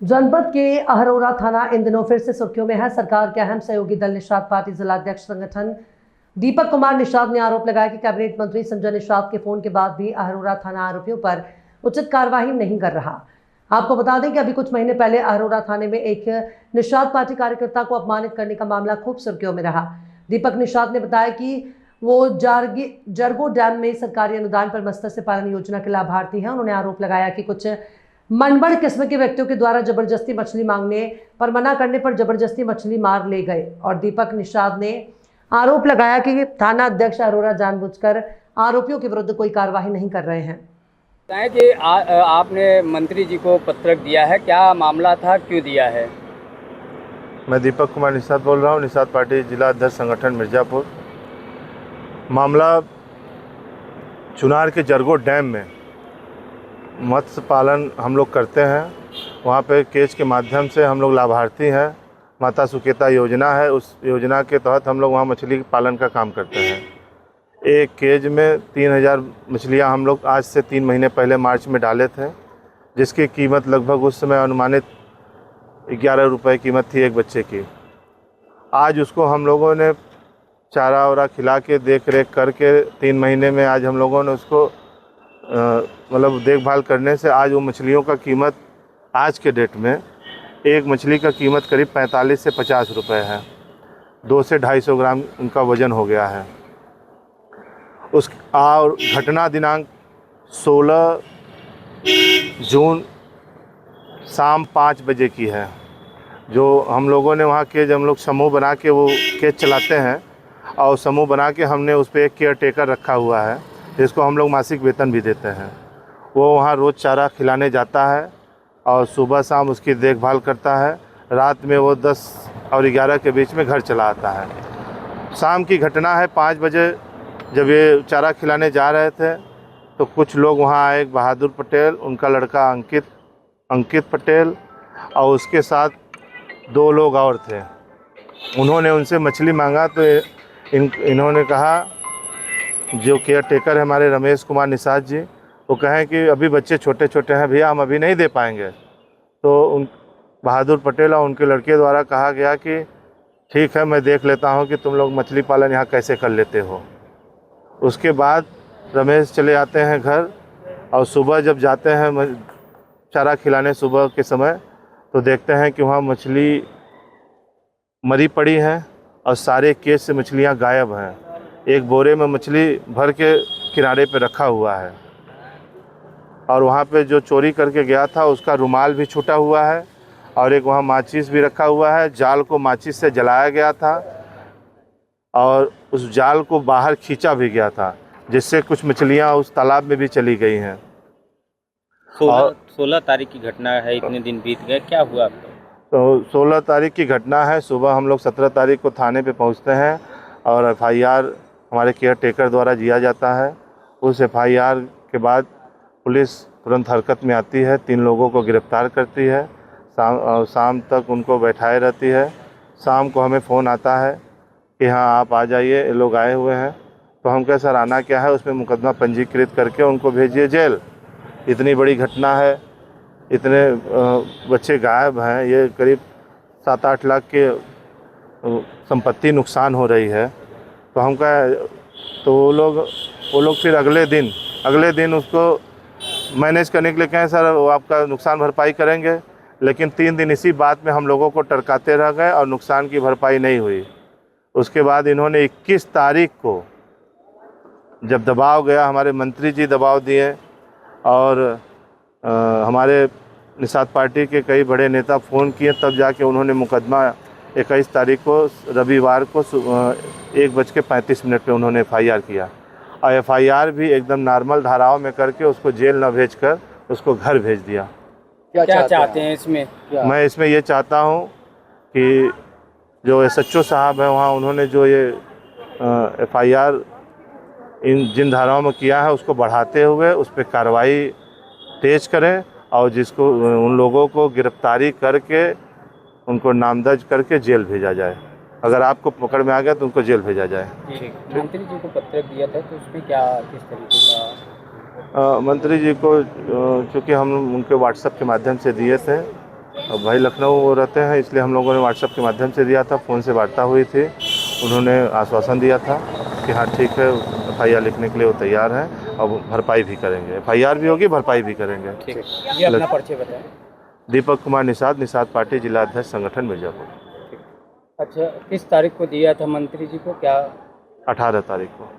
जनपद के अहरोरा थाना इन दिनों फिर से सुर्खियों में है। सरकार के अहम सहयोगी दल निषाद पार्टी जिलाध्यक्ष संगठन दीपक कुमार निषाद ने आरोप लगाया कि कैबिनेट मंत्री संजय निषाद के फोन के बाद भी अहरोरा थाना आरोपियों पर उचित कार्रवाई नहीं कर रहा। आपको बता दें कि अभी कुछ महीने पहले अहरोरा थाने में एक निषाद पार्टी कार्यकर्ता को अपमानित करने का मामला खूब सुर्खियों में रहा। दीपक निषाद ने बताया कि वो जरगो डैम में सरकारी अनुदान पर मत्स्य पालन योजना के लाभार्थी हैं। उन्होंने आरोप लगाया कि कुछ मनबड़ किस्म के व्यक्तियों के द्वारा जबरदस्ती मछली मांगने पर मना करने पर जबरदस्ती मछली मार ले गए। और दीपक निषाद ने आरोप लगाया कि थाना अध्यक्ष अरोरा जानबूझकर आरोपियों के विरुद्ध कोई कार्रवाई नहीं कर रहे हैं। कि आपने मंत्री जी को पत्रक दिया है, क्या मामला था, क्यों दिया है? मैं दीपक कुमार निषाद बोल रहा हूँ, निषाद पार्टी जिला अध्यक्ष संगठन मिर्ज़ापुर। मामला चुनार के जरगो डैम में मत्स्य पालन हम लोग करते हैं। वहाँ पे केज के माध्यम से हम लोग लाभार्थी हैं। माता सुकेता योजना है, उस योजना के तहत हम लोग वहाँ मछली पालन का काम करते हैं। एक केज में 3000 मछलियाँ हम लोग आज से 3 महीने पहले मार्च में डाले थे, जिसकी कीमत लगभग उस समय अनुमानित 11 रुपये कीमत थी एक बच्चे की। आज उसको हम लोगों ने चारा वारा खिला के देख रेख करके 3 महीने में आज हम लोगों ने उसको मतलब देखभाल करने से आज वो मछलियों का कीमत आज के डेट में एक मछली का कीमत करीब 45 से 50 रुपये है। 2 से 250 ग्राम उनका वज़न हो गया है। उस और घटना दिनांक 16 जून शाम 5 बजे की है। जो हम लोगों ने वहाँ केज हम लोग समूह बना के वो केज चलाते हैं और समूह बना के हमने उस पर एक केयर टेकर रखा हुआ है, जिसको हम लोग मासिक वेतन भी देते हैं। वो वहाँ रोज़ चारा खिलाने जाता है और सुबह शाम उसकी देखभाल करता है। रात में वो 10 और 11 के बीच में घर चला आता है। शाम की घटना है, 5 बजे जब ये चारा खिलाने जा रहे थे तो कुछ लोग वहाँ आए। बहादुर पटेल, उनका लड़का अंकित पटेल और उसके साथ 2 लोग और थे। उन्होंने उनसे मछली मांगा तो इन्होंने कहा, जो केयर टेकर है हमारे रमेश कुमार निषाद जी, वो कहें कि अभी बच्चे छोटे छोटे हैं भैया, हम अभी नहीं दे पाएंगे। तो उन बहादुर पटेल और उनके लड़के द्वारा कहा गया कि ठीक है, मैं देख लेता हूं कि तुम लोग मछली पालन यहाँ कैसे कर लेते हो। उसके बाद रमेश चले आते हैं घर और सुबह जब जाते हैं चारा खिलाने सुबह के समय तो देखते हैं कि वहाँ मछली मरी पड़ी है और सारे केज से मछलियाँ गायब हैं। एक बोरे में मछली भर के किनारे पे रखा हुआ है और वहाँ पे जो चोरी करके गया था उसका रुमाल भी छूटा हुआ है और एक वहाँ माचिस भी रखा हुआ है। जाल को माचिस से जलाया गया था और उस जाल को बाहर खींचा भी गया था, जिससे कुछ मछलियाँ उस तालाब में भी चली गई हैं। 16 तारीख की घटना है, इतने दिन बीत गए, क्या हुआ? तो 16 तारीख की घटना है। सुबह हम लोग 17 तारीख को थाने पे पहुँचते हैं और FIR हमारे केयर टेकर द्वारा दिया जाता है। उस FIR के बाद पुलिस तुरंत हरकत में आती है, 3 लोगों को गिरफ्तार करती है। शाम तक उनको बैठाए रहती है। शाम को हमें फ़ोन आता है कि हाँ आप आ जाइए, ये लोग आए हुए हैं। तो हम कहे सर आना क्या है, उसमें मुकदमा पंजीकृत करके उनको भेजिए जेल। इतनी बड़ी घटना है, इतने बच्चे गायब हैं, ये करीब 7-8 लाख के संपत्ति नुकसान हो रही है। तो हम कहे तो वो लोग फिर अगले दिन उसको मैनेज करने के लिए कहें सर वो आपका नुकसान भरपाई करेंगे, लेकिन 3 दिन इसी बात में हम लोगों को टरकाते रह गए और नुकसान की भरपाई नहीं हुई। उसके बाद इन्होंने 21 तारीख को जब दबाव गया, हमारे मंत्री जी दबाव दिए और हमारे निषाद पार्टी के कई बड़े नेता फ़ोन किए, तब जाके उन्होंने मुकदमा 21 तारीख को रविवार को 1:35 पे उन्होंने FIR किया और FIR भी एकदम नॉर्मल धाराओं में करके उसको जेल न भेजकर उसको घर भेज दिया। क्या चाहते हैं इसमें? मैं इसमें ये चाहता हूँ कि जो SHO साहब हैं वहाँ, उन्होंने जो ये FIR इन जिन धाराओं में किया है उसको बढ़ाते हुए उस पर कार्रवाई तेज करें और जिसको उन लोगों को गिरफ्तारी करके उनको नामदर्ज करके जेल भेजा जाए। अगर आपको पकड़ में आ गया तो उनको जेल भेजा जाए। मंत्री जी को पत्र दिया था तो उसमें क्या किस तरीके का? मंत्री जी को चूँकि हम उनके WhatsApp के माध्यम से दिए थे अब भाई लखनऊ रहते हैं, इसलिए हम लोगों ने व्हाट्सएप के माध्यम से दिया था, फ़ोन से वार्ता हुई थी। उन्होंने आश्वासन दिया था कि हाँ ठीक है, FIR लिखने के लिए वो तैयार हैं और भरपाई भी करेंगे। FIR भी होगी, भरपाई भी करेंगे। ठीक, ये अपना परिचय बताएं। दीपक कुमार निषाद, निषाद पार्टी जिला अध्यक्ष संगठन मिर्जापुर। अच्छा, किस तारीख को दिया था मंत्री जी को, क्या? 18 तारीख को।